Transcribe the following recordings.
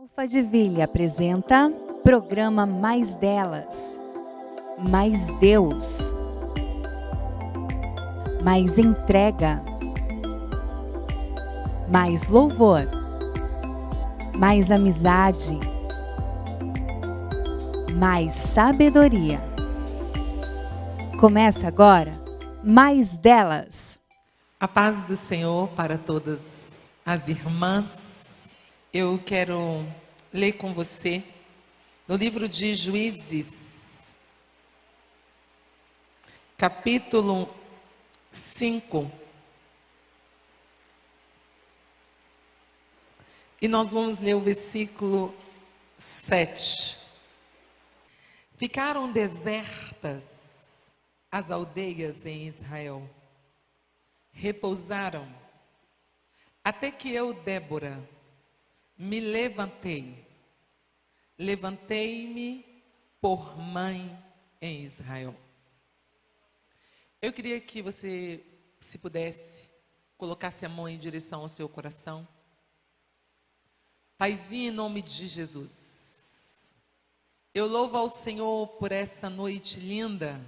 Alphaville apresenta programa Mais Delas, Mais Deus, mais entrega, mais louvor, mais amizade, mais sabedoria. Começa agora Mais Delas. A paz do Senhor para todas as irmãs. Eu quero ler com você no livro de Juízes, capítulo 5. E nós vamos ler o versículo 7. Ficaram desertas as aldeias em Israel. Repousaram, até que eu, Débora, me levantei-me por mãe em Israel. Eu queria que você, se pudesse, colocasse a mão em direção ao seu coração. Paizinho, em nome de Jesus, eu louvo ao Senhor por essa noite linda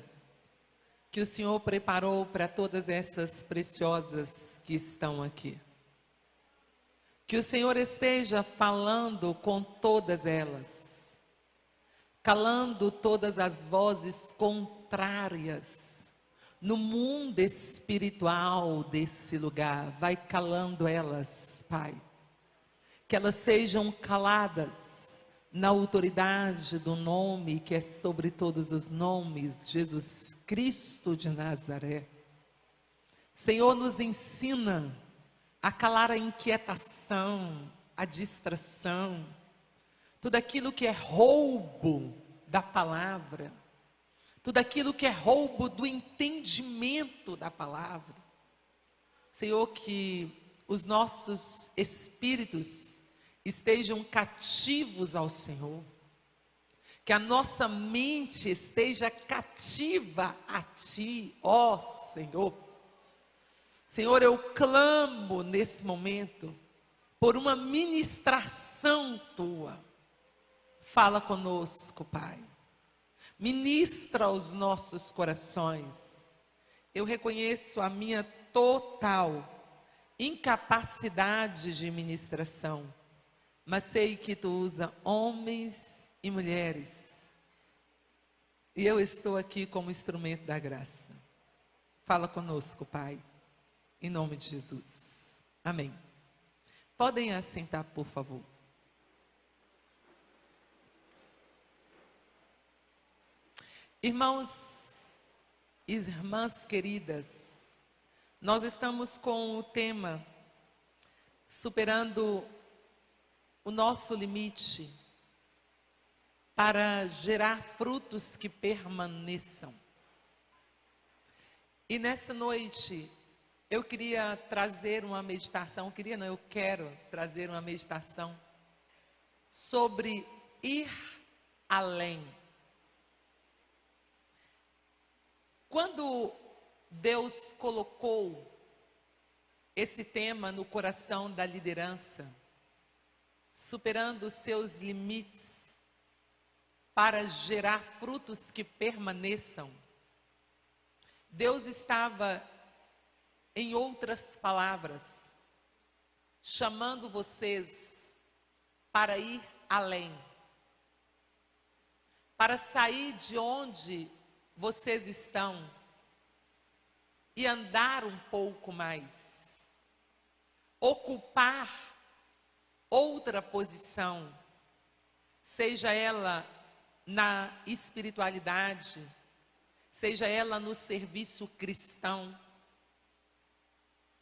que o Senhor preparou para todas essas preciosas que estão aqui. Que o Senhor esteja falando com todas elas, calando todas as vozes contrárias no mundo espiritual desse lugar. Vai calando elas, Pai. Que elas sejam caladas na autoridade do nome que é sobre todos os nomes, Jesus Cristo de Nazaré. Senhor, nos ensina a calar a inquietação, a distração, tudo aquilo que é roubo da palavra, tudo aquilo que é roubo do entendimento da palavra. Senhor, que os nossos espíritos estejam cativos ao Senhor, que a nossa mente esteja cativa a Ti, ó Senhor. Senhor, eu clamo nesse momento por uma ministração Tua. Fala conosco, Pai. Ministra aos nossos corações. Eu reconheço a minha total incapacidade de ministração, mas sei que Tu usa homens e mulheres. E eu estou aqui como instrumento da graça. Fala conosco, Pai. Em nome de Jesus. Amém. Podem assentar, por favor. Irmãos e irmãs queridas, nós estamos com o tema superando o nosso limite para gerar frutos que permaneçam. E nessa noite eu queria trazer uma meditação, eu quero trazer uma meditação sobre ir além. Quando Deus colocou esse tema no coração da liderança, superando os seus limites para gerar frutos que permaneçam, Deus estava, em outras palavras, chamando vocês para ir além, para sair de onde vocês estão e andar um pouco mais, ocupar outra posição, seja ela na espiritualidade, seja ela no serviço cristão,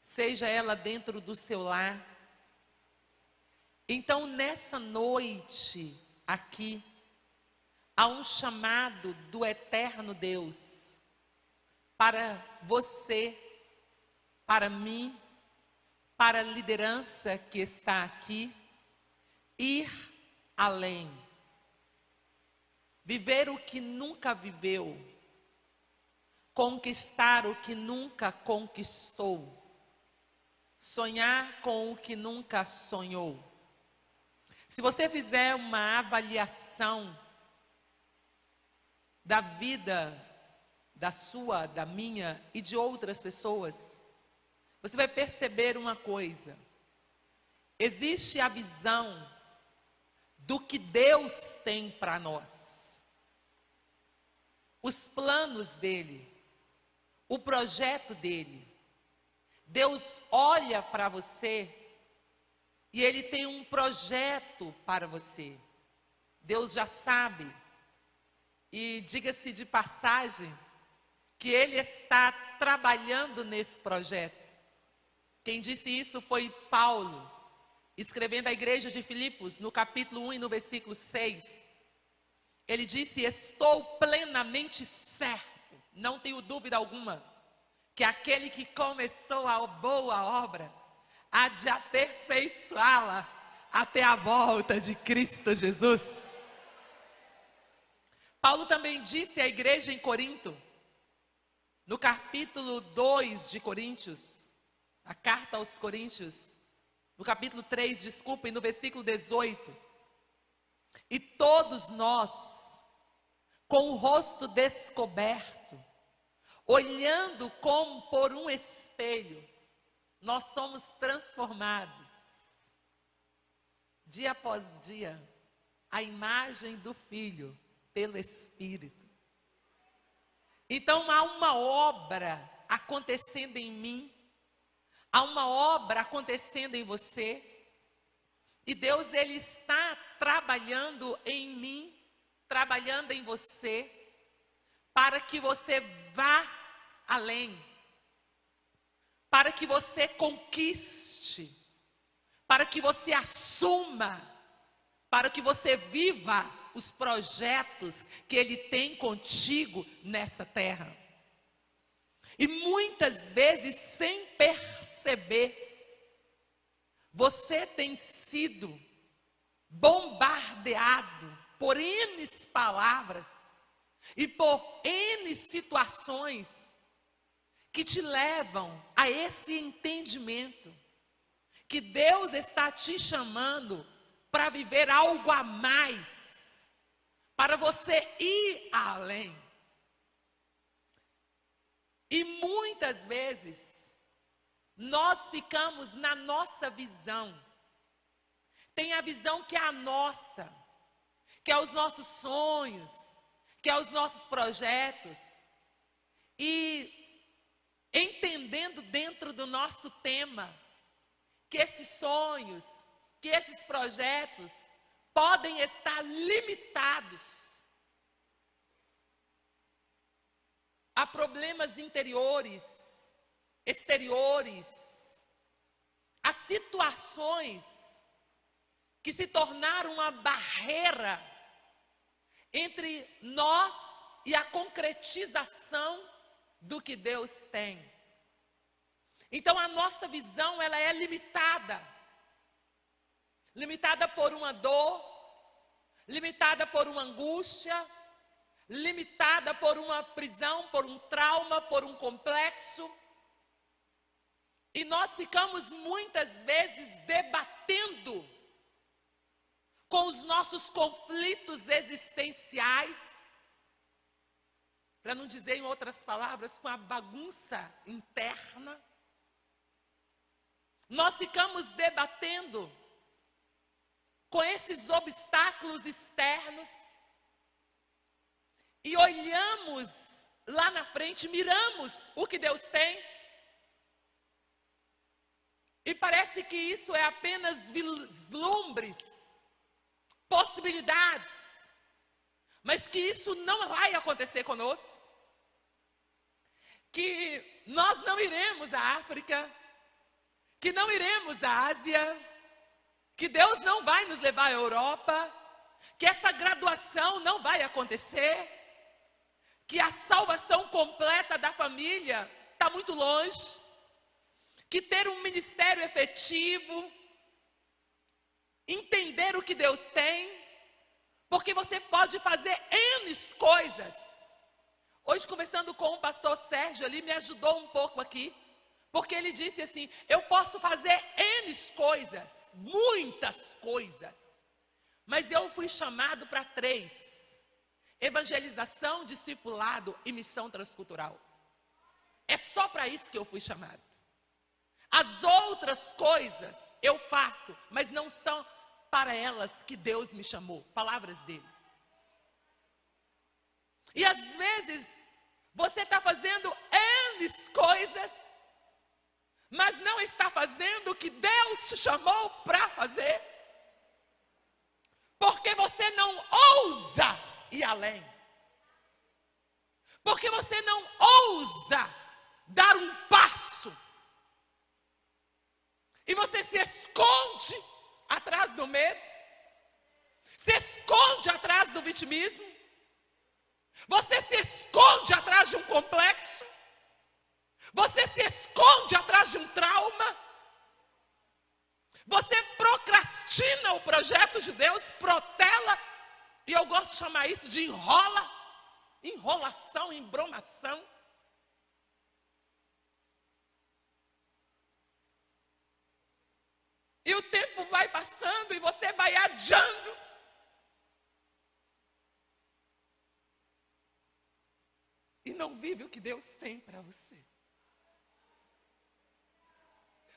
seja ela dentro do seu lar. Então, nessa noite aqui, há um chamado do eterno Deus para você, para mim, para a liderança que está aqui, ir além, viver o que nunca viveu, conquistar o que nunca conquistou, sonhar com o que nunca sonhou, Se você fizer uma avaliação da vida, da sua, da minha e de outras pessoas, você vai perceber uma coisa: existe a visão do que Deus tem para nós, os planos dele, o projeto dele. Deus olha para você e Ele tem um projeto para você. Deus já sabe. E diga-se de passagem, que Ele está trabalhando nesse projeto. Quem disse isso foi Paulo, escrevendo à igreja de Filipos, no capítulo 1 e no versículo 6. Ele disse: estou plenamente certo, não tenho dúvida alguma, que aquele que começou a boa obra há de aperfeiçoá-la até a volta de Cristo Jesus. Paulo também disse à igreja em Corinto, no capítulo 2 de Coríntios, a carta aos Coríntios, no capítulo 3, desculpem, no versículo 18: e todos nós, com o rosto descoberto, olhando como por um espelho, nós somos transformados, dia após dia, a imagem do Filho, pelo Espírito. Então há uma obra acontecendo em mim, há uma obra acontecendo em você, e Deus, Ele está trabalhando em mim, trabalhando em você, para que você vá além, para que você conquiste, para que você assuma, para que você viva os projetos que Ele tem contigo nessa terra. E muitas vezes, sem perceber, você tem sido bombardeado por N palavras e por N situações que te levam a esse entendimento que Deus está te chamando para viver algo a mais, para você ir além. E muitas vezes nós ficamos na nossa visão. Tem a visão que é a nossa, que é os nossos sonhos, que é os nossos projetos. E entendendo dentro do nosso tema que esses sonhos, que esses projetos podem estar limitados a problemas interiores, exteriores, a situações que se tornaram uma barreira entre nós e a concretização do que Deus tem. Então a nossa visão, ela é limitada. Limitada por uma dor, limitada por uma angústia, limitada por uma prisão, por um trauma, por um complexo. E nós ficamos muitas vezes debatendo com os nossos conflitos existenciais, para não dizer em outras palavras, com a bagunça interna. Nós ficamos debatendo com esses obstáculos externos e olhamos lá na frente, miramos o que Deus tem, e parece que isso é apenas vislumbres, possibilidades, mas que isso não vai acontecer conosco, que nós não iremos à África, que não iremos à Ásia, que Deus não vai nos levar à Europa, que essa graduação não vai acontecer, que a salvação completa da família está muito longe, que ter um ministério efetivo, entender o que Deus tem, porque você pode fazer N coisas. Hoje, conversando com o pastor Sérgio ali, me ajudou um pouco aqui, porque ele disse assim: eu posso fazer N coisas, muitas coisas, Mas eu fui chamado para 3: evangelização, discipulado e missão transcultural. É só para isso que eu fui chamado. As outras coisas eu faço, mas não são para elas que Deus me chamou. Palavras dele. E às vezes, você está fazendo N coisas, mas não está fazendo o que Deus te chamou para fazer. Porque você não ousa ir além. Porque você não ousa dar um passo. E você se esconde atrás do medo. Se esconde atrás do vitimismo. Você se esconde atrás de um complexo. Você se esconde atrás de um trauma. Você procrastina o projeto de Deus, protela. E eu gosto de chamar isso de enrolação, embromação. E o tempo vai passando e você vai adiando. E não vive o que Deus tem para você.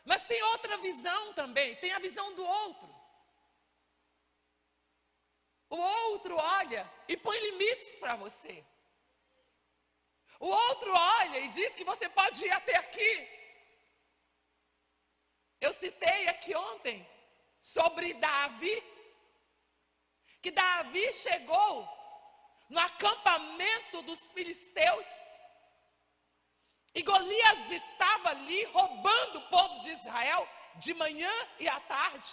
Mas tem outra visão também, tem a visão do outro. O outro olha e põe limites para você. O outro olha e diz que você pode ir até aqui. Eu citei aqui ontem sobre Davi, que Davi chegou no acampamento dos filisteus, e Golias estava ali roubando o povo de Israel de manhã e à tarde.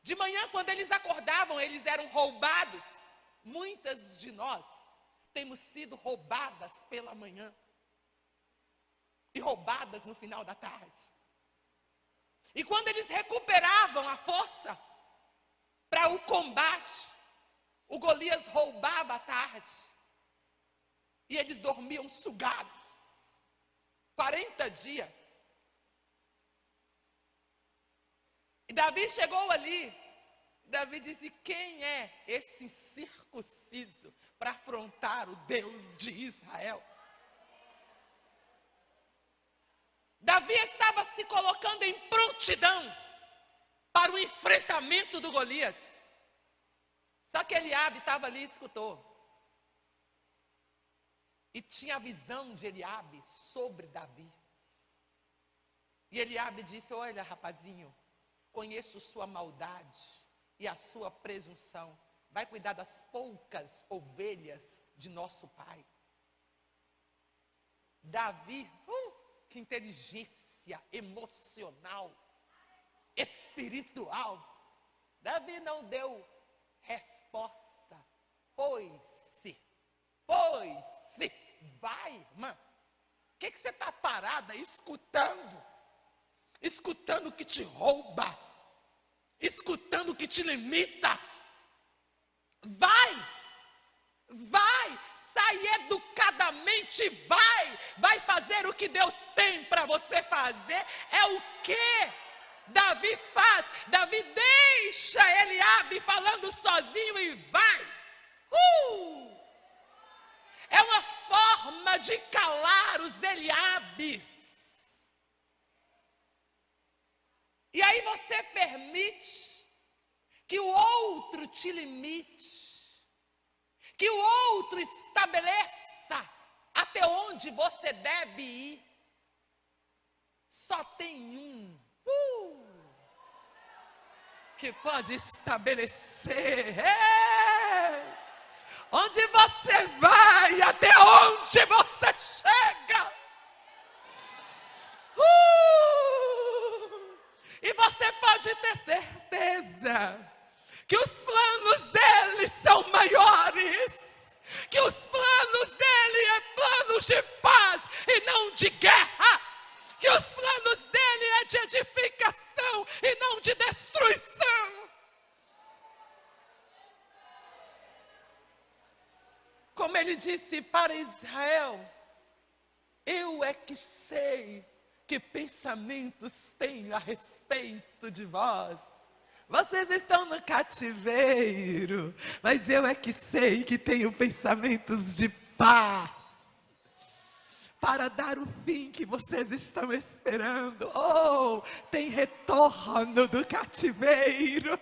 De manhã, quando eles acordavam, eles eram roubados. Muitas de nós temos sido roubadas pela manhã e roubadas no final da tarde. E quando eles recuperavam a força para o combate, o Golias roubava à tarde. E eles dormiam sugados. 40 dias. E Davi chegou ali. Davi disse: quem é esse incircunciso para afrontar o Deus de Israel? Davi estava se colocando em prontidão para o enfrentamento do Golias. Só que Eliabe estava ali e escutou. E tinha a visão de Eliabe sobre Davi. E Eliabe disse: olha, rapazinho, conheço sua maldade e a sua presunção. Vai cuidar das poucas ovelhas de nosso pai. Davi, que inteligência emocional, espiritual. Davi não deu resposta. Foi-se. Vai, irmã. O que você está parada escutando? Escutando o que te rouba. Escutando o que te limita. Vai, sai educadamente, vai fazer o que Deus tem para você fazer. É o que Davi faz. Davi deixa Eliabe falando sozinho e vai. É uma forma de calar os Eliabes. E aí você permite que o outro te limite, que o outro estabeleça até onde você deve ir. Só tem um que pode estabelecer onde você vai, até onde você chega. E você pode ter certeza que os planos dele são maiores, que os planos dele é planos de paz e não de guerra, que os planos dele é de edificação e não de destruição. Como ele disse para Israel: eu é que sei que pensamentos tenho a respeito de vós, Vocês estão no cativeiro, mas eu é que sei que tenho pensamentos de paz para dar o fim que vocês estão esperando. Oh, tem retorno do cativeiro.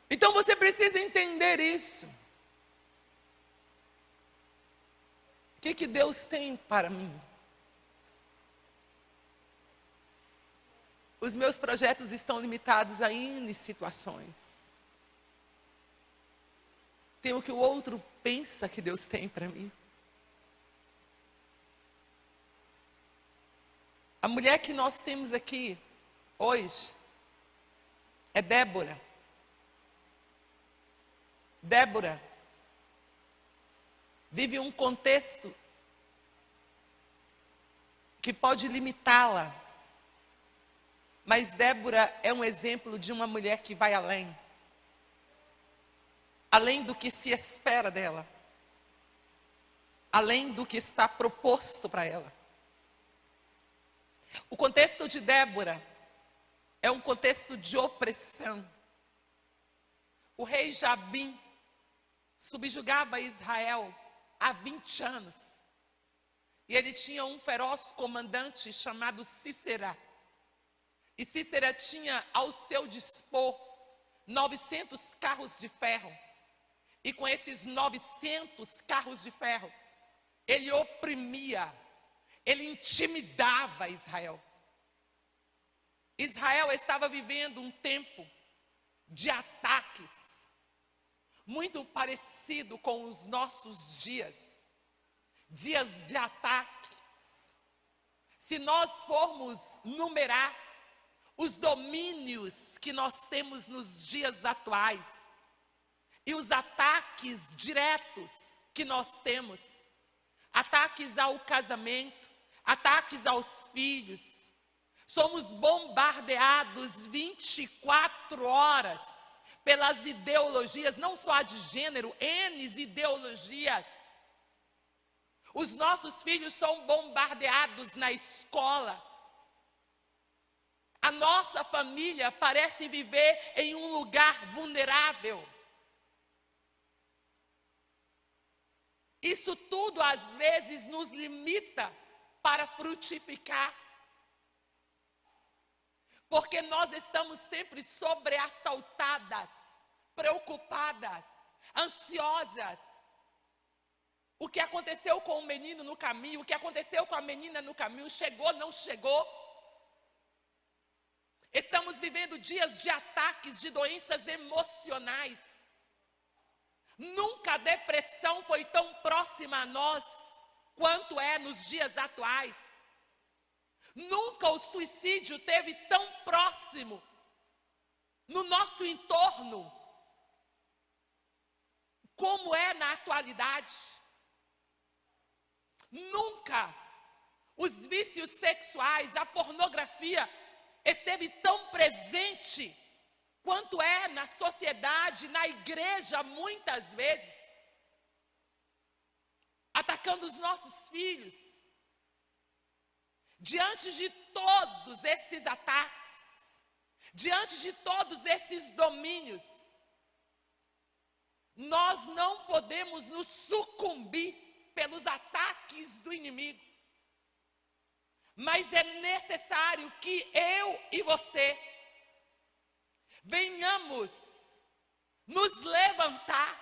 Então você precisa entender isso. O que Deus tem para mim? Os meus projetos estão limitados a N situações. Tem o que o outro pensa que Deus tem para mim. A mulher que nós temos aqui hoje é Débora. Débora vive um contexto que pode limitá-la. Mas Débora é um exemplo de uma mulher que vai além. Além do que se espera dela. Além do que está proposto para ela. O contexto de Débora é um contexto de opressão. O rei Jabim subjugava Israel há 20 anos. E ele tinha um feroz comandante chamado Cícera. E Cícera tinha ao seu dispor 900 carros de ferro. E com esses 900 carros de ferro, ele oprimia, ele intimidava Israel. Israel estava vivendo um tempo de ataques, muito parecido com os nossos dias. Dias de ataques. Se nós formos numerar os domínios que nós temos nos dias atuais e os ataques diretos que nós temos, ataques ao casamento, ataques aos filhos, somos bombardeados 24 horas pelas ideologias, não só a de gênero, N ideologias. Os nossos filhos são bombardeados na escola. A nossa família parece viver em um lugar vulnerável. Isso tudo às vezes nos limita para frutificar. Porque nós estamos sempre sobreassaltadas, preocupadas, ansiosas. O que aconteceu com o menino no caminho, o que aconteceu com a menina no caminho, chegou, não chegou. Estamos vivendo dias de ataques, de doenças emocionais. Nunca a depressão foi tão próxima a nós quanto é nos dias atuais. Nunca o suicídio teve tão próximo no nosso entorno como é na atualidade. Nunca os vícios sexuais, a pornografia esteve tão presente quanto é na sociedade, na igreja, muitas vezes, atacando os nossos filhos. Diante de todos esses ataques, diante de todos esses domínios, nós não podemos nos sucumbir pelos ataques do inimigo. Mas é necessário que eu e você venhamos nos levantar,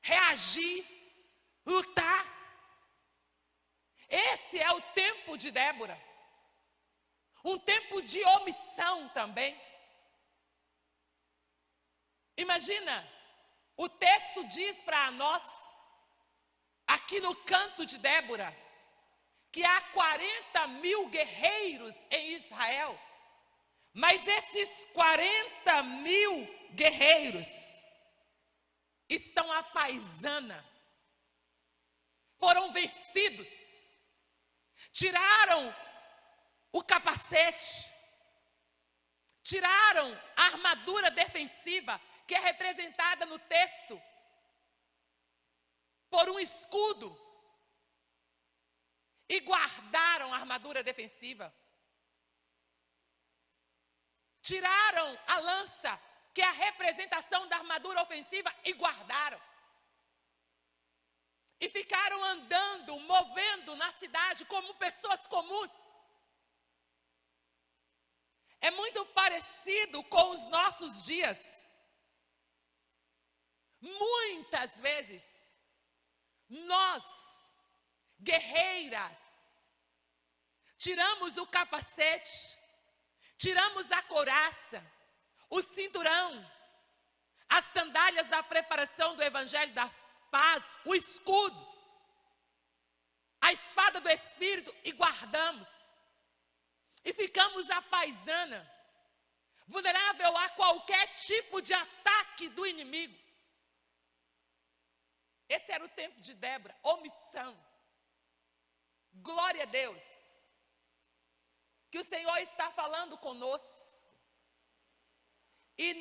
reagir, lutar. Esse é o tempo de Débora. Um tempo de omissão também. Imagina, o texto diz para nós, aqui no canto de Débora, que há 40 mil guerreiros em Israel. Mas esses 40 mil guerreiros estão à paisana. Foram vencidos. Tiraram o capacete. Tiraram a armadura defensiva, que é representada no texto por um escudo. e guardaram a armadura defensiva. Tiraram a lança, que é a representação da armadura ofensiva, e guardaram. E ficaram andando, movendo na cidade como pessoas comuns. É muito parecido com os nossos dias. Muitas vezes, nós, guerreiras, tiramos o capacete, tiramos a couraça, o cinturão, as sandálias da preparação do Evangelho da Paz, o escudo, a espada do Espírito e guardamos. E ficamos à paisana, vulnerável a qualquer tipo de ataque do inimigo. Esse era o tempo de Débora, omissão. Glória a Deus, que o Senhor está falando conosco. E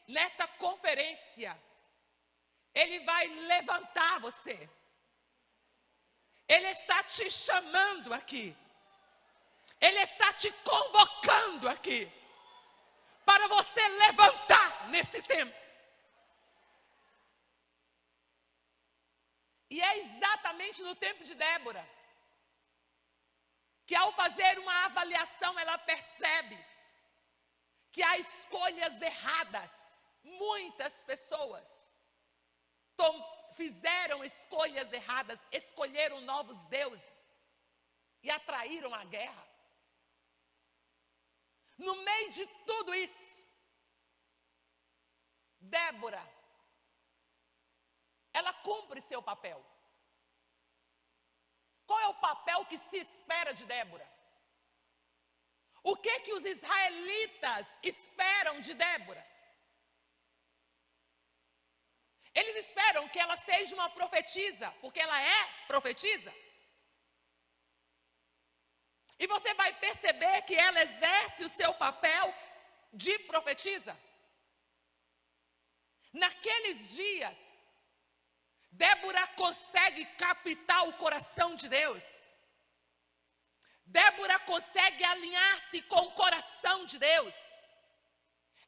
nessa conferência, Ele vai levantar você. Ele está te chamando aqui. Ele está te convocando aqui. Para você levantar nesse tempo. E é exatamente no tempo de Débora que, ao fazer uma avaliação, ela percebe que há escolhas erradas. Muitas pessoas fizeram escolhas erradas, escolheram novos deuses e atraíram a guerra. No meio de tudo isso, Débora, ela cumpre seu papel. Qual é o papel que se espera de Débora? O que os israelitas esperam de Débora? Eles esperam que ela seja uma profetisa, porque ela é profetisa. E você vai perceber que ela exerce o seu papel de profetisa. Naqueles dias, Débora consegue captar o coração de Deus. Débora consegue alinhar-se com o coração de Deus.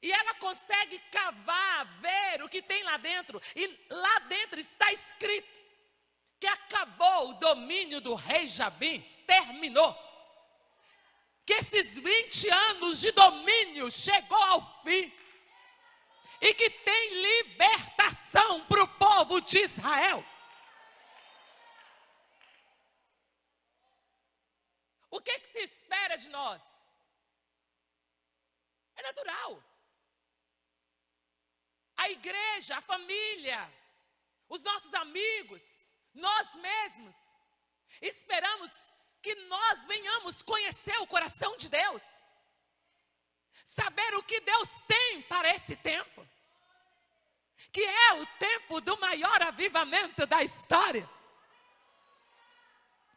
E ela consegue cavar, ver o que tem lá dentro. E lá dentro está escrito que acabou o domínio do rei Jabim. Terminou. Que esses 20 anos de domínio chegou ao fim. E que tem libertação para o povo de Israel. O que se espera de nós? É natural. A igreja, a família, os nossos amigos, nós mesmos, esperamos que nós venhamos conhecer o coração de Deus. Saber o que Deus tem para esse tempo. Que é o tempo do maior avivamento da história.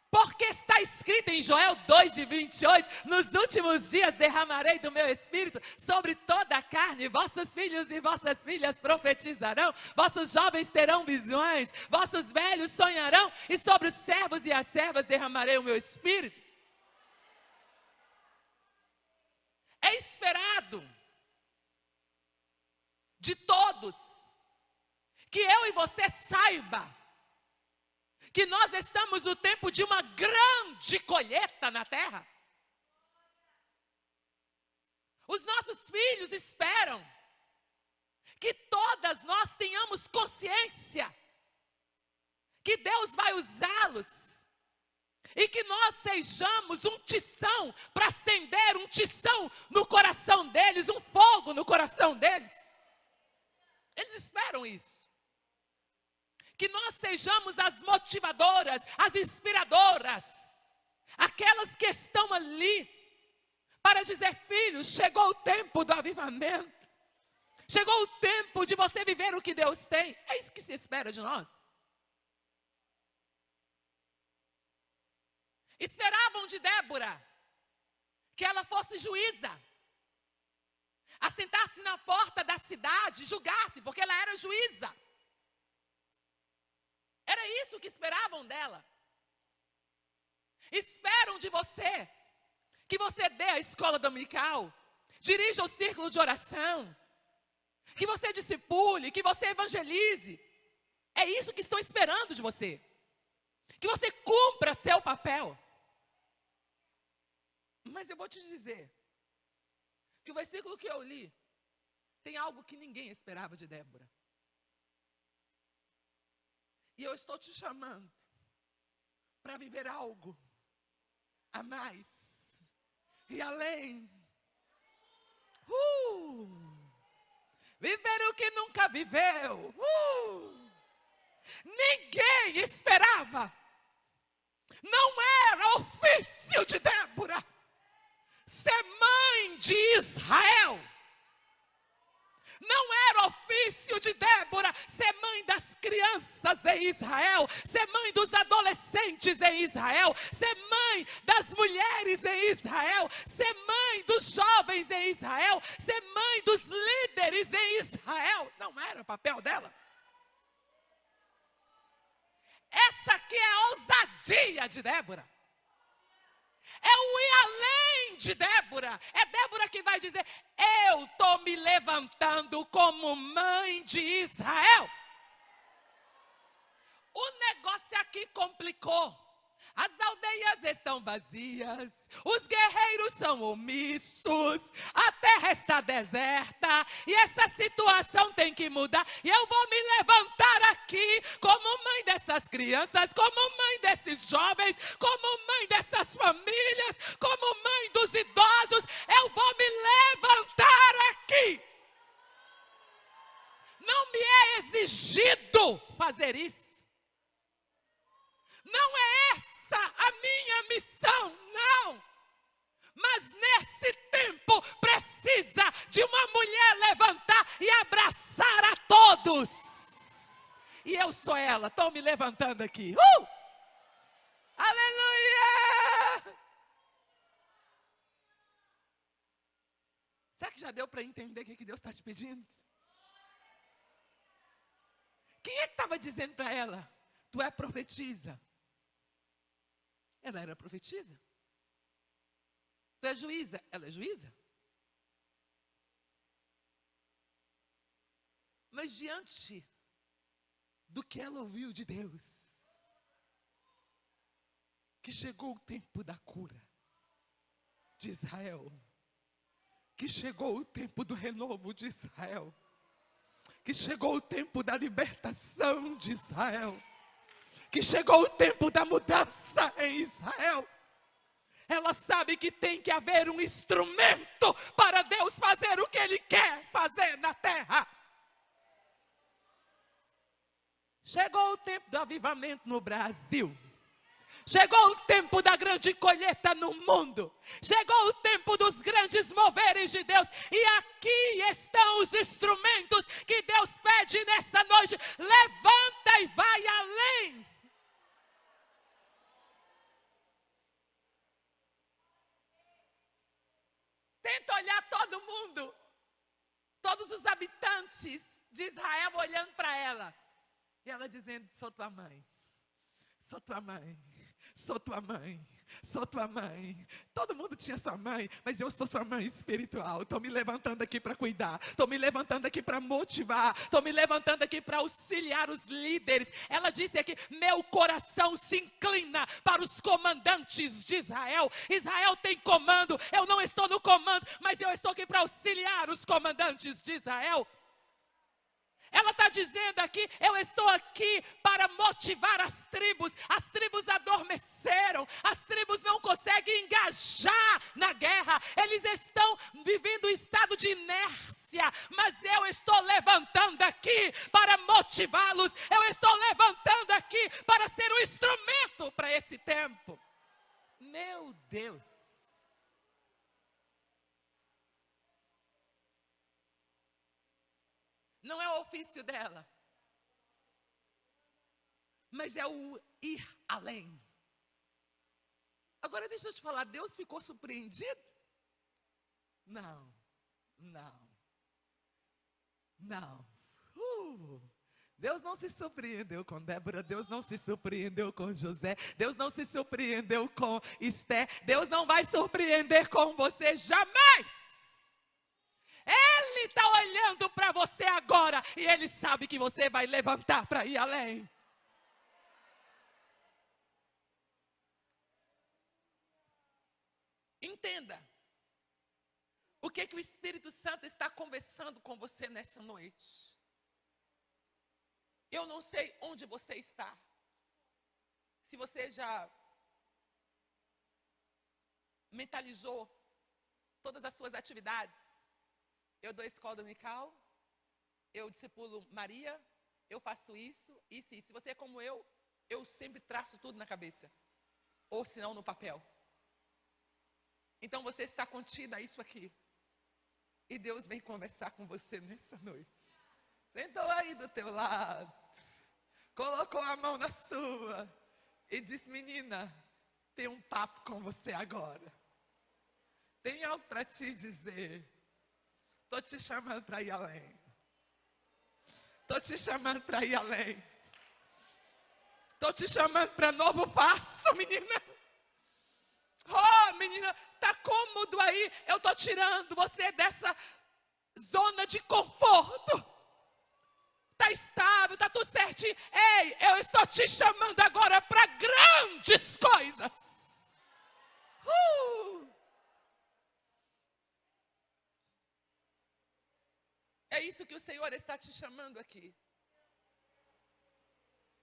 Porque está escrito em Joel 2:28, nos últimos dias derramarei do meu espírito sobre toda a carne, vossos filhos e vossas filhas profetizarão, vossos jovens terão visões, vossos velhos sonharão, e sobre os servos e as servas derramarei o meu espírito. É esperado de todos que eu e você saiba que nós estamos no tempo de uma grande colheita na terra. Os nossos filhos esperam que todas nós tenhamos consciência que Deus vai usá-los e que nós sejamos um tição para acender um tição no coração deles, um fogo no coração deles. Eles esperam isso. Que nós sejamos as motivadoras, as inspiradoras, aquelas que estão ali para dizer: filhos, chegou o tempo do avivamento, chegou o tempo de você viver o que Deus tem. É isso que se espera de nós. Esperavam de Débora que ela fosse juíza, assentasse na porta da cidade, julgasse, porque ela era juíza. Era isso que esperavam dela. esperam de você que você dê a escola dominical, dirija o círculo de oração, que você discipule, que você evangelize. É isso que estão esperando de você. Que você cumpra seu papel. Mas eu vou te dizer que o versículo que eu li tem algo que ninguém esperava de Débora. E eu estou te chamando para viver algo a mais e além. Viver o que nunca viveu. Ninguém esperava. Não era ofício de Débora ser mãe de Israel. Não era ofício de Débora ser mãe das crianças em Israel, ser mãe dos adolescentes em Israel, ser mãe das mulheres em Israel, ser mãe dos jovens em Israel, ser mãe dos líderes em Israel. Não era o papel dela. Essa aqui é a ousadia de Débora. É o ir além de Débora. É Débora que vai dizer: eu estou me levantando como mãe de Israel. O negócio aqui complicou. As aldeias estão vazias, os guerreiros são omissos, a terra está deserta e essa situação tem que mudar. E eu vou me levantar aqui como mãe dessas crianças, como mãe desses jovens, como mãe dessas famílias, como mãe dos idosos. Eu vou me levantar aqui. Não me é exigido fazer isso. Não é essa a minha missão, não. Mas nesse tempo precisa de uma mulher levantar e abraçar a todos. E eu sou ela, estou me levantando aqui. Aleluia! Será que já deu para entender o que Deus está te pedindo? Quem é que estava dizendo para ela: tu é profetisa? Ela era profetisa. Tu é juíza? Ela é juíza. Mas diante do que ela ouviu de Deus, que chegou o tempo da cura de Israel, que chegou o tempo do renovo de Israel, que chegou o tempo da libertação de Israel, que chegou o tempo da mudança em Israel. Ela sabe que tem que haver um instrumento para Deus fazer o que Ele quer fazer na terra. Chegou o tempo do avivamento no Brasil. Chegou o tempo da grande colheita no mundo. Chegou o tempo dos grandes moveres de Deus. E aqui estão os instrumentos que Deus pede nessa noite. Levanta e vai além. Tenta olhar todo mundo, todos os habitantes de Israel olhando para ela. E ela dizendo: sou tua mãe, sou tua mãe, sou tua mãe, sou tua mãe. Todo mundo tinha sua mãe, mas eu sou sua mãe espiritual. Estou me levantando aqui para cuidar, estou me levantando aqui para motivar, estou me levantando aqui para auxiliar os líderes. Ela disse aqui: meu coração se inclina para os comandantes de Israel. Israel tem comando, eu não estou no comando, mas eu estou aqui para auxiliar os comandantes de Israel. Ela está dizendo aqui: eu estou aqui para motivar as tribos. As tribos adormeceram, as tribos não conseguem engajar na guerra. Eles estão vivendo um estado de inércia, mas eu estou levantando aqui para motivá-los. Eu estou levantando aqui para ser um instrumento para esse tempo. Meu Deus! Não é o ofício dela, mas é o ir além. Agora deixa eu te falar, Deus ficou surpreendido? Não. Deus não se surpreendeu com Débora, Deus não se surpreendeu com José, Deus não se surpreendeu com Esther, Deus não vai surpreender com você jamais. Ele está olhando para você agora e Ele sabe que você vai levantar para ir além. Entenda. O que o Espírito Santo está conversando com você nessa noite? Eu não sei onde você está. Se você já mentalizou todas as suas atividades. Eu dou escola dominical, eu discipulo Maria, eu faço isso. Se você é como eu sempre traço tudo na cabeça. Ou se não, no papel. Então você está contida a isso aqui. E Deus vem conversar com você nessa noite. Sentou aí do teu lado. Colocou a mão na sua. E disse, menina, tem um papo com você agora. Tem algo para te dizer. Estou te chamando para ir além. Estou te chamando para ir além. Estou te chamando para novo passo, menina. Oh, menina, está cômodo aí. Eu estou tirando você dessa zona de conforto. Está estável, está tudo certinho. Ei, eu estou te chamando agora para grandes coisas. É isso que o Senhor está te chamando aqui.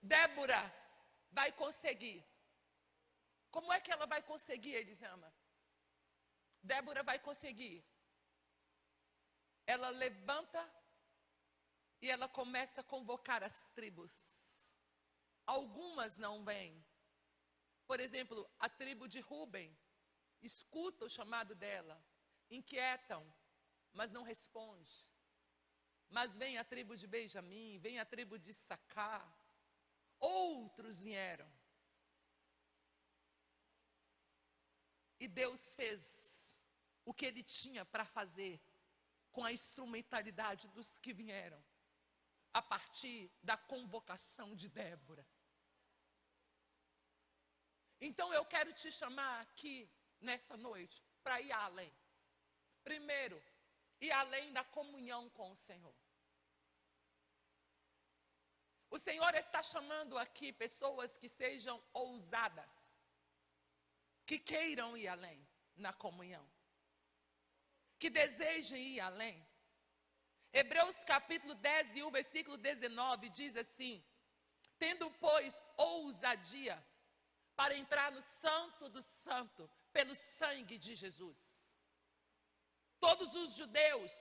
Débora vai conseguir. Como é que ela vai conseguir, Elisama? Débora vai conseguir. Ela levanta e ela começa a convocar as tribos. Algumas não vêm. Por exemplo, a tribo de Ruben escuta o chamado dela, inquietam, mas não responde. Mas vem a tribo de Benjamim, vem a tribo de Issacar. Outros vieram. E Deus fez o que Ele tinha para fazer com a instrumentalidade dos que vieram. A partir da convocação de Débora. Então eu quero te chamar aqui nessa noite para ir além. Primeiro, ir além da comunhão com o Senhor. O Senhor está chamando aqui pessoas que sejam ousadas, que queiram ir além na comunhão, que desejem ir além. Hebreus capítulo 10 e o versículo 19 diz assim: tendo, pois, ousadia para entrar no Santo do Santo pelo sangue de Jesus. Todos os judeus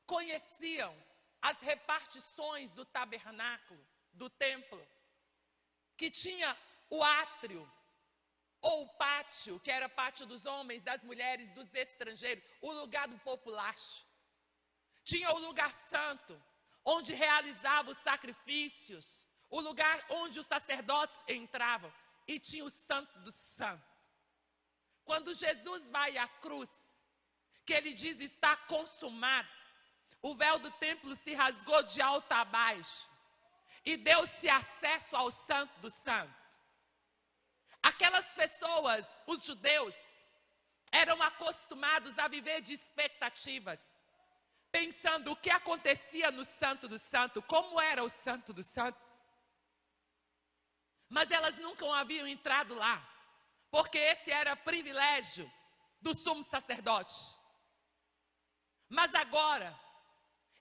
conheciam as repartições do tabernáculo, do templo, que tinha o átrio, ou o pátio, que era pátio dos homens, das mulheres, dos estrangeiros, o lugar do populacho. Tinha o lugar santo, onde realizavam os sacrifícios, o lugar onde os sacerdotes entravam, e tinha o Santo do Santo. Quando Jesus vai à cruz, que ele diz está consumado, o véu do templo se rasgou de alto a baixo e deu-se acesso ao Santo do Santo. Aquelas pessoas, os judeus, eram acostumados a viver de expectativas, pensando o que acontecia no Santo do Santo, como era o Santo do Santo. Mas elas nunca haviam entrado lá, porque esse era privilégio do sumo sacerdote. Mas agora,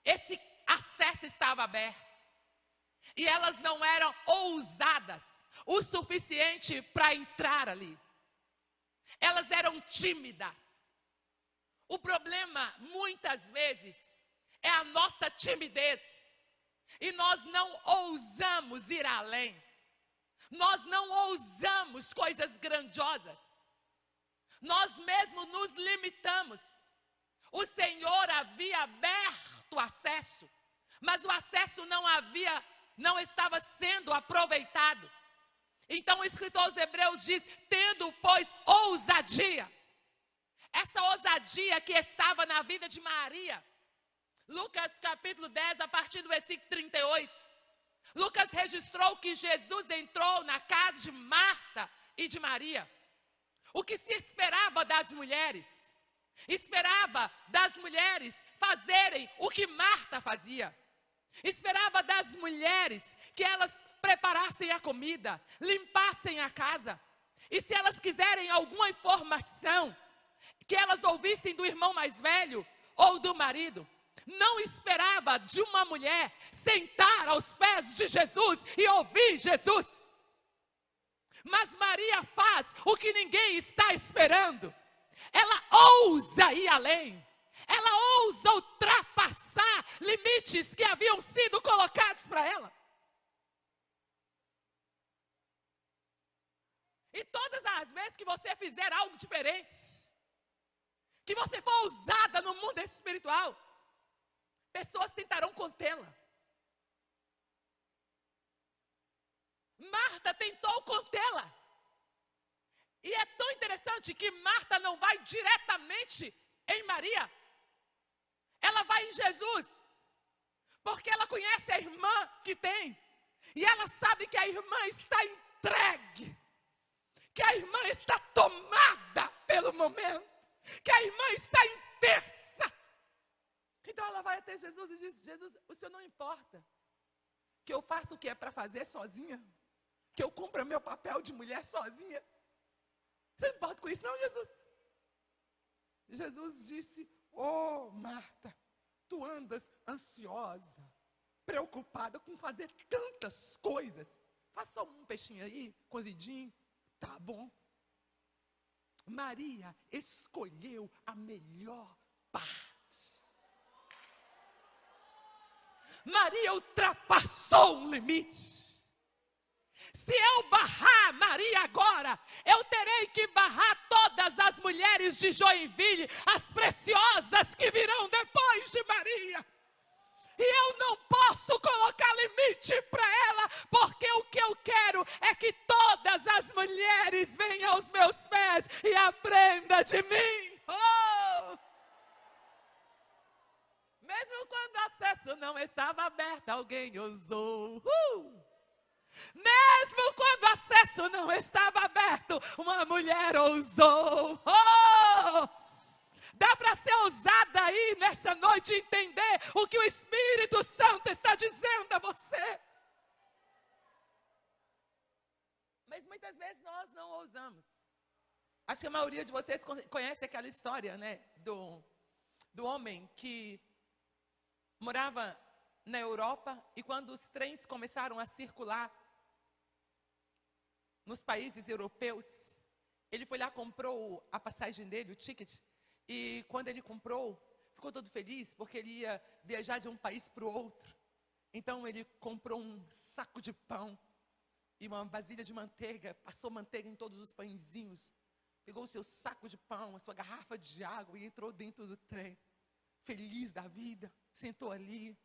esse acesso estava aberto. E elas não eram ousadas o suficiente para entrar ali. Elas eram tímidas. O problema, muitas vezes, é a nossa timidez. E nós não ousamos ir além. Nós não ousamos coisas grandiosas. Nós mesmos nos limitamos. O Senhor havia aberto o acesso, mas o acesso não estava sendo aproveitado. Então o escritor aos Hebreus diz, tendo, pois, ousadia. Essa ousadia que estava na vida de Maria. Lucas capítulo 10, a partir do versículo 38. Lucas registrou que Jesus entrou na casa de Marta e de Maria. O que se esperava das mulheres? Esperava das mulheres fazerem o que Marta fazia. Esperava das mulheres que elas preparassem a comida, limpassem a casa. E se elas quiserem alguma informação, que elas ouvissem do irmão mais velho ou do marido. Não esperava de uma mulher sentar aos pés de Jesus e ouvir Jesus. Mas Maria faz o que ninguém está esperando. Ela ousa ir além. Ela ousa ultrapassar limites que haviam sido colocados para ela. E todas as vezes que você fizer algo diferente, que você for ousada no mundo espiritual, pessoas tentarão contê-la. Marta tentou contê-la. E é tão interessante que Marta não vai diretamente em Maria. Ela vai em Jesus. Porque ela conhece a irmã que tem. E ela sabe que a irmã está entregue. Que a irmã está tomada pelo momento. Que a irmã está intensa. Então ela vai até Jesus e diz: Jesus, o senhor não importa que eu faça o que é para fazer sozinha? Que eu cumpra meu papel de mulher sozinha? Você não importa com isso não, Jesus? Jesus disse: oh, Marta, tu andas ansiosa, preocupada com fazer tantas coisas. Faça só um peixinho aí, cozidinho, tá bom. Maria escolheu a melhor parte. Maria ultrapassou um limite. Se eu barrar Maria agora, eu terei que barrar todas as mulheres de Joinville, as preciosas que virão depois de Maria. E eu não posso colocar limite para ela, porque o que eu quero é que todas as mulheres venham aos meus pés e aprendam de mim. Oh! Mesmo quando o acesso não estava aberto, alguém ousou. Mesmo quando o acesso não estava aberto, uma mulher ousou. Oh! Dá para ser ousada aí nessa noite e entender o que o Espírito Santo está dizendo a você. Mas muitas vezes nós não ousamos. Acho que a maioria de vocês conhece aquela história, né? Do homem que morava na Europa e quando os trens começaram a circular nos países europeus, ele foi lá, comprou a passagem dele, o ticket. E quando ele comprou, ficou todo feliz, porque ele ia viajar de um país para o outro. Então ele comprou um saco de pão e uma vasilha de manteiga, passou manteiga em todos os pãezinhos, pegou o seu saco de pão, a sua garrafa de água e entrou dentro do trem, feliz da vida, sentou ali.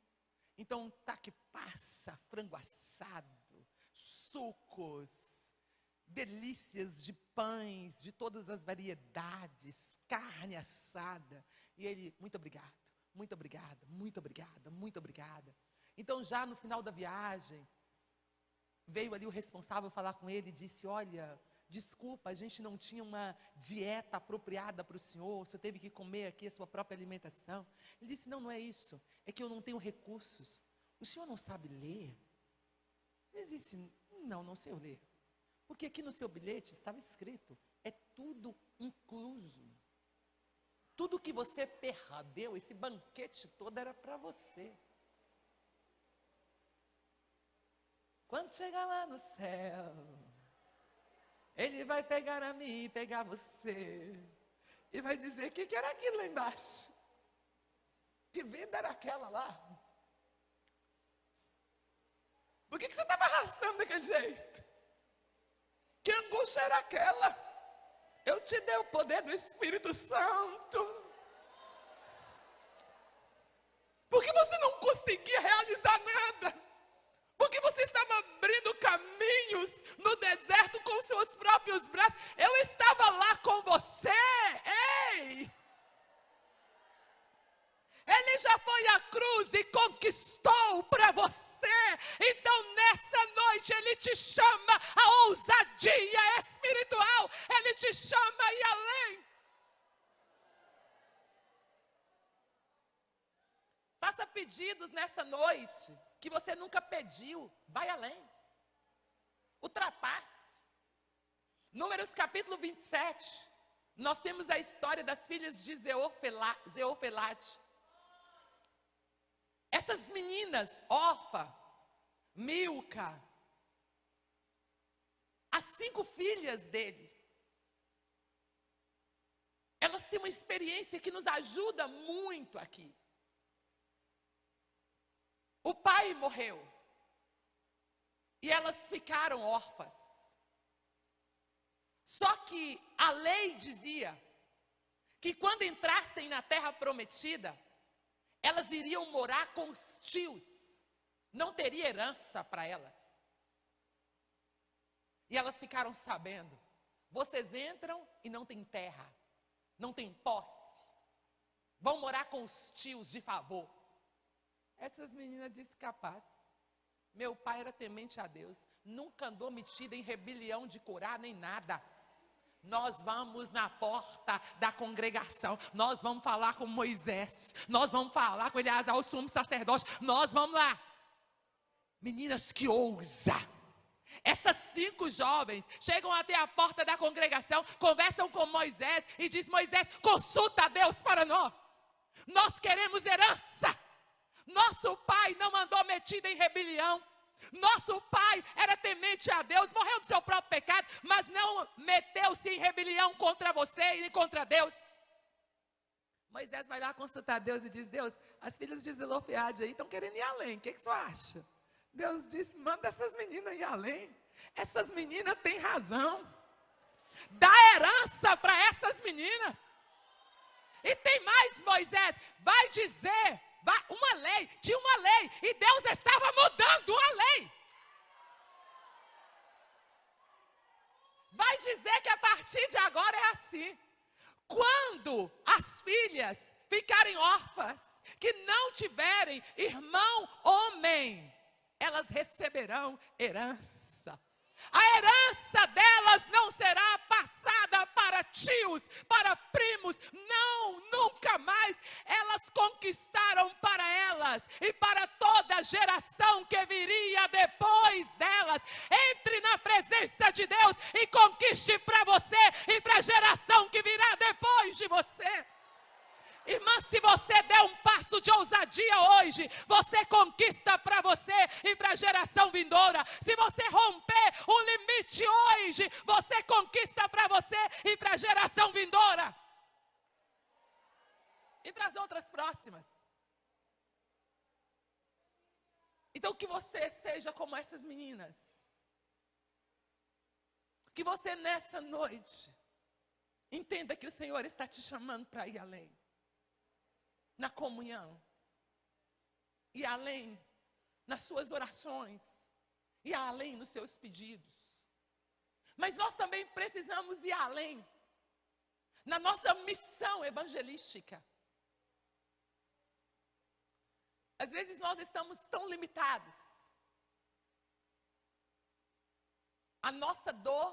Então tá que passa, frango assado, sucos, delícias de pães, de todas as variedades, carne assada. E ele: muito obrigado, muito obrigada, muito obrigada, muito obrigada. Então já no final da viagem, veio ali o responsável falar com ele e disse: olha, desculpa, a gente não tinha uma dieta apropriada para o senhor teve que comer aqui a sua própria alimentação. Ele disse: não é isso, é que eu não tenho recursos. O senhor não sabe ler? Ele disse: não sei ler. Porque aqui no seu bilhete estava escrito: é tudo incluso. Tudo que você perdeu, esse banquete todo era para você. Quando chegar lá no céu, ele vai pegar a mim e pegar você. E vai dizer: o que era aquilo lá embaixo? Que vida era aquela lá? Por que você estava arrastando daquele jeito? Que angústia era aquela? Eu te dei o poder do Espírito Santo. Porque você não conseguia realizar nada. Porque você estava abrindo caminhos no deserto com seus próprios braços. Eu estava lá com você. Ei! Ele já foi à cruz e conquistou para você. Então nessa noite Ele te chama a ousadia espiritual. Ele te chama a ir além. Faça pedidos nessa noite que você nunca pediu. Vai além. Ultrapasse. Números capítulo 27. Nós temos a história das filhas de Zeofelate. Essas meninas, Orfa, Milca, as 5 filhas dele, elas têm uma experiência que nos ajuda muito aqui. O pai morreu e elas ficaram órfãs. Só que a lei dizia que quando entrassem na terra prometida, elas iriam morar com os tios, não teria herança para elas. E elas ficaram sabendo, vocês entram e não tem terra, não tem posse, vão morar com os tios de favor. Essas meninas disseram capaz. Meu pai era temente a Deus, nunca andou metida em rebelião de Corá nem nada. Nós vamos na porta da congregação, nós vamos falar com Moisés, nós vamos falar com Eleazar, o sumo sacerdote, nós vamos lá. Meninas que ousam. Essas 5 jovens chegam até a porta da congregação, conversam com Moisés e diz: Moisés, consulta a Deus para nós. Nós queremos herança. Nosso pai não andou metido em rebelião. Nosso pai era temente a Deus, morreu do seu próprio pecado, mas não meteu-se em rebelião contra você e contra Deus. Moisés vai lá consultar Deus e diz: Deus, as filhas de Zelofeade aí estão querendo ir além, o que você acha? Deus disse: manda essas meninas ir além. Essas meninas têm razão. Dá herança para essas meninas. E tem mais, Moisés, vai dizer, uma lei, tinha uma lei, e Deus estava mudando a lei. Vai dizer que a partir de agora é assim. Quando as filhas ficarem órfãs, que não tiverem irmão homem, elas receberão herança. A herança delas não será passada para tios, para primos, não, nunca mais. Elas conquistaram para elas e para toda a geração que viria depois delas. Entre na presença de Deus e conquiste para você e para a geração que virá depois de você. Irmã, se você der um passo de ousadia hoje, você conquista para você e para a geração vindoura. Se você romper um limite hoje, você conquista para você e para a geração vindoura. E para as outras próximas. Então que você seja como essas meninas. Que você nessa noite entenda que o Senhor está te chamando para ir além. Na comunhão, e além nas suas orações, e além nos seus pedidos. Mas nós também precisamos ir além na nossa missão evangelística. Às vezes nós estamos tão limitados. A nossa dor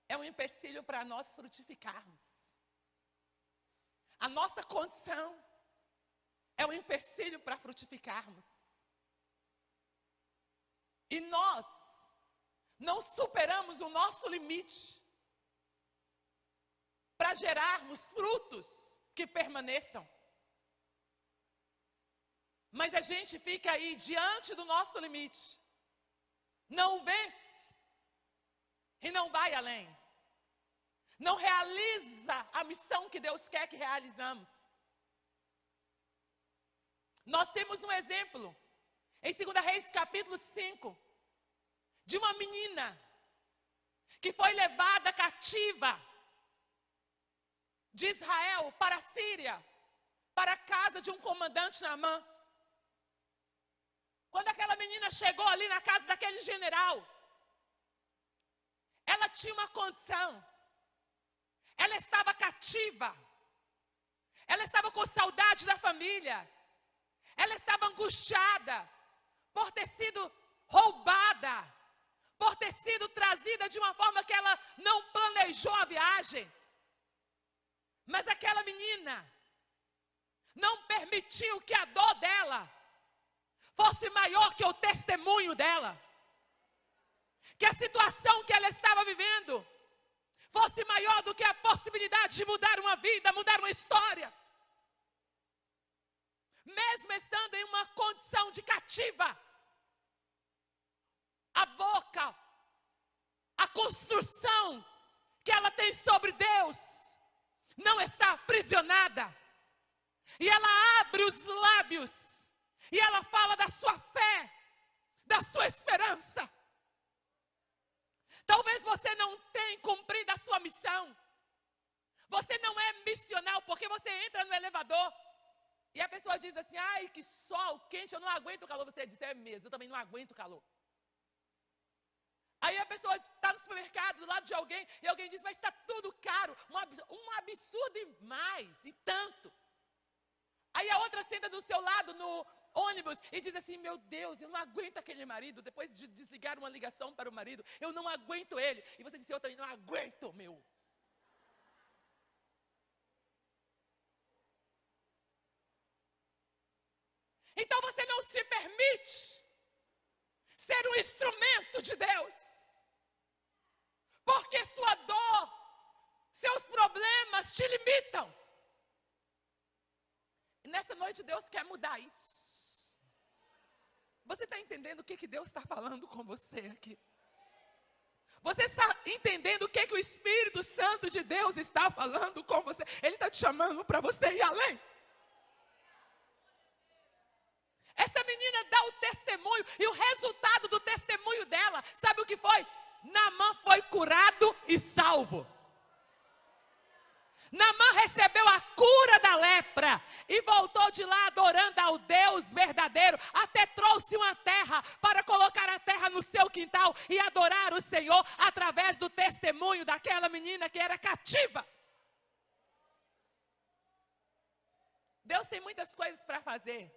é um empecilho para nós frutificarmos. A nossa condição é um empecilho para frutificarmos. E nós não superamos o nosso limite para gerarmos frutos que permaneçam. Mas a gente fica aí diante do nosso limite, não o vence e não vai além. Não realiza a missão que Deus quer que realizamos. Nós temos um exemplo, em 2 Reis capítulo 5, de uma menina que foi levada cativa de Israel para a Síria, para a casa de um comandante Naamã. Quando aquela menina chegou ali na casa daquele general, ela tinha uma condição, ela estava cativa, ela estava com saudade da família, Ela estava angustiada por ter sido roubada, por ter sido trazida de uma forma que ela não planejou a viagem. Mas aquela menina não permitiu que a dor dela fosse maior que o testemunho dela. Que a situação que ela estava vivendo fosse maior do que a possibilidade de mudar uma vida, mudar uma história. Mesmo estando em uma condição de cativa, a boca, a construção que ela tem sobre Deus não está aprisionada. E ela abre os lábios e ela fala da sua fé, da sua esperança. Talvez você não tenha cumprido a sua missão. Você não é missional porque você entra no elevador e a pessoa diz assim: ai, que sol quente, eu não aguento o calor. Você diz: é mesmo, eu também não aguento o calor. Aí a pessoa está no supermercado do lado de alguém e alguém diz: mas está tudo caro, um absurdo demais, e tanto. Aí a outra senta do seu lado no ônibus e diz assim: meu Deus, eu não aguento aquele marido. Depois de desligar uma ligação para o marido, eu não aguento ele. E você diz: eu também não aguento, meu. Então você não se permite ser um instrumento de Deus, porque sua dor, seus problemas te limitam. E nessa noite Deus quer mudar isso. Você está entendendo o que Deus está falando com você aqui? Você está entendendo o que o Espírito Santo de Deus está falando com você? Ele está te chamando para você ir além. Essa menina dá o testemunho, e o resultado do testemunho dela, sabe o que foi? Naamã foi curado e salvo. Naamã recebeu a cura da lepra e voltou de lá adorando ao Deus verdadeiro. Até trouxe uma terra para colocar a terra no seu quintal e adorar o Senhor através do testemunho daquela menina que era cativa. Deus tem muitas coisas para fazer,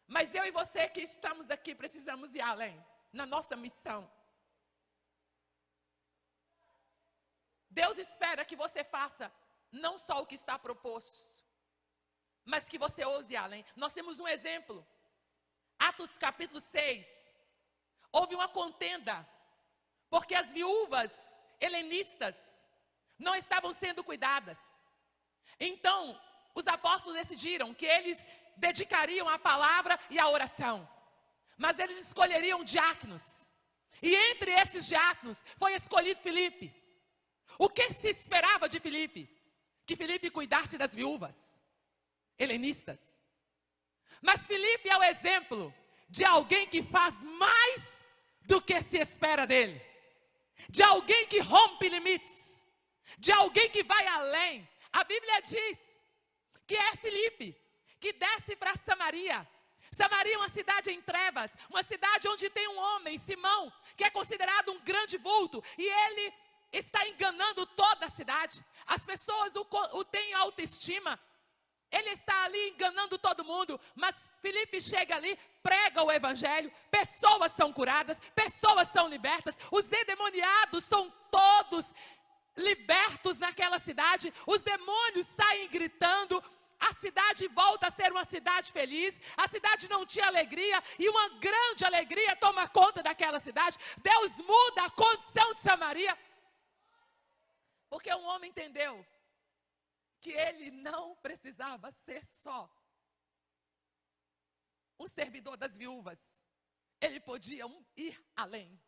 mas eu e você que estamos aqui precisamos ir além na nossa missão. Deus espera que você faça não só o que está proposto, mas que você ouse ir além. Nós temos um exemplo. Atos capítulo 6. Houve uma contenda, porque as viúvas helenistas não estavam sendo cuidadas. Então, os apóstolos decidiram que eles dedicariam a palavra e a oração. Mas eles escolheriam diáconos. E entre esses diáconos foi escolhido Filipe. O que se esperava de Filipe? Que Filipe cuidasse das viúvas helenistas. Mas Filipe é o exemplo de alguém que faz mais do que se espera dele. De alguém que rompe limites. De alguém que vai além. A Bíblia diz que é Filipe que desce para Samaria. Samaria é uma cidade em trevas. Uma cidade onde tem um homem, Simão, que é considerado um grande vulto. E ele está enganando toda a cidade. As pessoas o têm autoestima. Ele está ali enganando todo mundo. Mas Filipe chega ali, prega o evangelho. Pessoas são curadas, pessoas são libertas. Os endemoniados são todos libertos naquela cidade. Os demônios saem gritando. A cidade volta a ser uma cidade feliz. A cidade não tinha alegria, e uma grande alegria toma conta daquela cidade. Deus muda a condição de Samaria, porque um homem entendeu que ele não precisava ser só um servidor das viúvas. Ele podia ir além.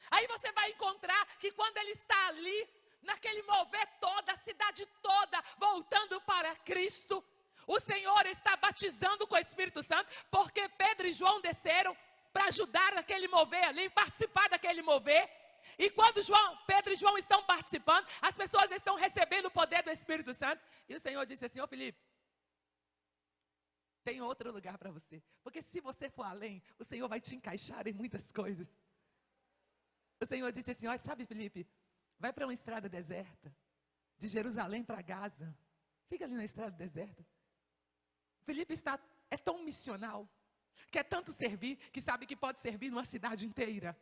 Aí você vai encontrar que quando ele está ali, naquele mover toda, a cidade toda voltando para Cristo, o Senhor está batizando com o Espírito Santo, porque Pedro e João desceram para ajudar naquele mover ali, participar daquele mover. E quando Pedro e João estão participando, as pessoas estão recebendo o poder do Espírito Santo. E o Senhor disse assim: ô Filipe, tem outro lugar para você. Porque se você for além, o Senhor vai te encaixar em muitas coisas. O Senhor disse assim: ó, sabe, Filipe, vai para uma estrada deserta, de Jerusalém para Gaza. Fica ali na estrada deserta. Filipe está é tão missional, quer tanto servir, que sabe que pode servir numa cidade inteira,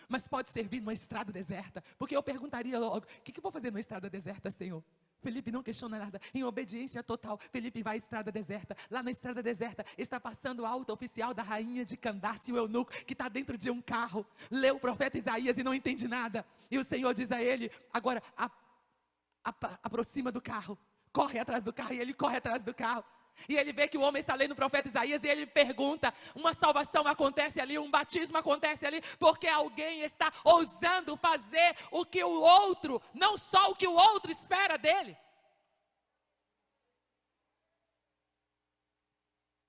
mas pode servir numa estrada deserta. Porque eu perguntaria logo, o que eu vou fazer numa estrada deserta, Senhor? Felipe não questiona nada, em obediência total, Felipe vai à estrada deserta. Lá na estrada deserta, está passando o alto oficial da rainha de Candace, o eunuco, que está dentro de um carro, lê o profeta Isaías e não entende nada. E o Senhor diz a ele, agora, aproxima do carro, corre atrás do carro, e ele corre atrás do carro. E ele vê que o homem está lendo o profeta Isaías e ele pergunta, uma salvação acontece ali, um batismo acontece ali, porque alguém está ousando fazer o que o outro, não só o que o outro espera dele.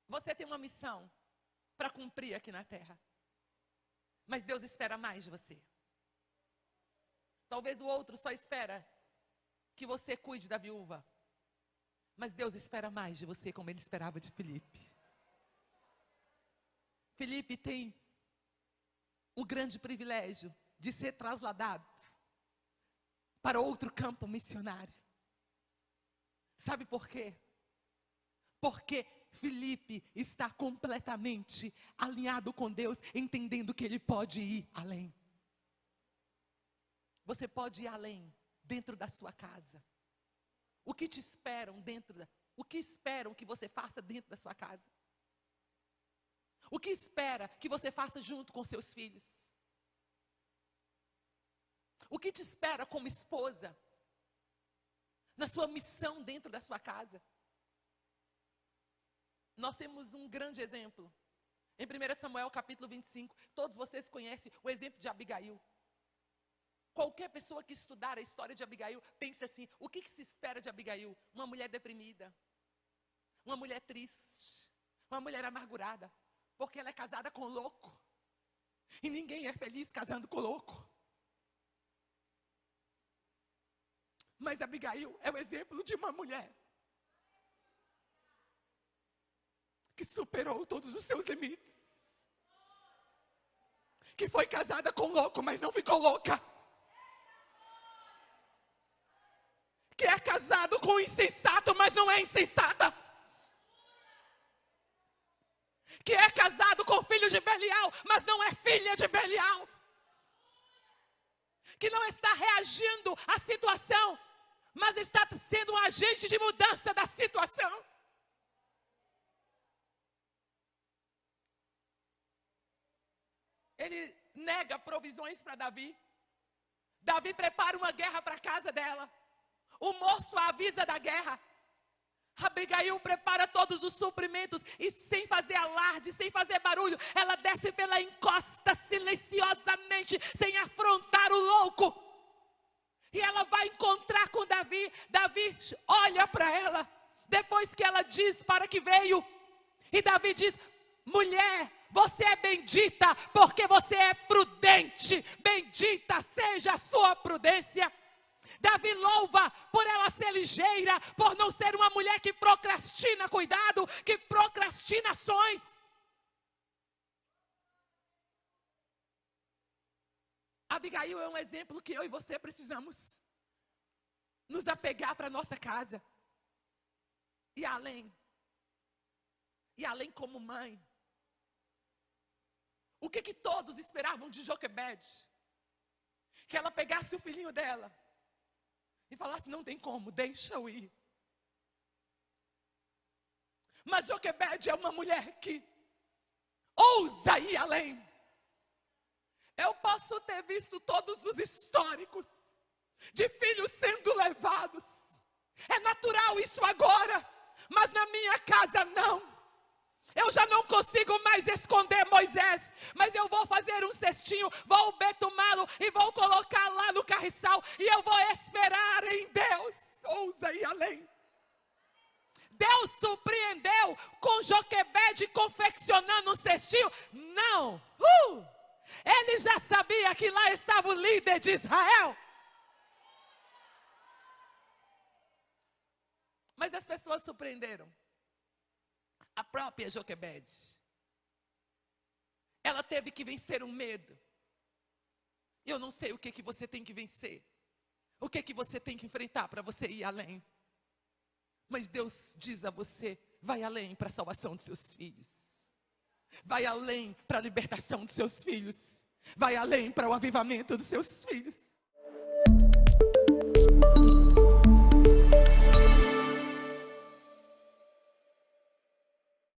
Você tem uma missão para cumprir aqui na terra, mas Deus espera mais de você. Talvez o outro só espera que você cuide da viúva, mas Deus espera mais de você, como Ele esperava de Felipe. Felipe tem o grande privilégio de ser trasladado para outro campo missionário. Sabe por quê? Porque Felipe está completamente alinhado com Deus, entendendo que ele pode ir além. Você pode ir além, dentro da sua casa. O que te esperam o que esperam que você faça dentro da sua casa? O que espera que você faça junto com seus filhos? O que te espera como esposa? Na sua missão dentro da sua casa? Nós temos um grande exemplo. Em 1 Samuel capítulo 25, todos vocês conhecem o exemplo de Abigail. Qualquer pessoa que estudar a história de Abigail, pense assim, o que se espera de Abigail? Uma mulher deprimida, uma mulher triste, uma mulher amargurada, porque ela é casada com louco. E ninguém é feliz casando com louco. Mas Abigail é o exemplo de uma mulher que superou todos os seus limites. Que foi casada com louco, mas não ficou louca. Que é casado com insensato, mas não é insensata. Que é casado com filho de Belial, mas não é filha de Belial. Que não está reagindo à situação, mas está sendo um agente de mudança da situação. Ele nega provisões para Davi. Davi prepara uma guerra para a casa dela. O moço a avisa da guerra. Abigail prepara todos os suprimentos e sem fazer alarde, sem fazer barulho, ela desce pela encosta silenciosamente, sem afrontar o louco. E ela vai encontrar com Davi. Davi olha para ela, depois que ela diz para que veio. E Davi diz, mulher, você é bendita, porque você é prudente. Bendita seja a sua prudência. Davi louva por ela ser ligeira, por não ser uma mulher que procrastina cuidado, que procrastina ações. Abigail é um exemplo que eu e você precisamos nos apegar para a nossa casa. E além como mãe. O que todos esperavam de Joquebede? Que ela pegasse o filhinho dela e falasse, não tem como, deixa eu ir. Mas Joquebede é uma mulher que ousa ir além. Eu posso ter visto todos os históricos de filhos sendo levados. É natural isso agora, mas na minha casa não. Eu já não consigo mais esconder Moisés, mas eu vou fazer um cestinho, vou betumá-lo e vou colocar lá no carriçal e eu vou esperar em Deus. Ousa ir além. Deus surpreendeu com Joquebede confeccionando um cestinho? Não. Ele já sabia que lá estava o líder de Israel. Mas as pessoas surpreenderam. A própria Joquebede, ela teve que vencer um medo. Eu não sei o que você tem que vencer. O que você tem que enfrentar para você ir além. Mas Deus diz a você: vai além para a salvação dos seus filhos. Vai além para a libertação dos seus filhos. Vai além para o avivamento dos seus filhos.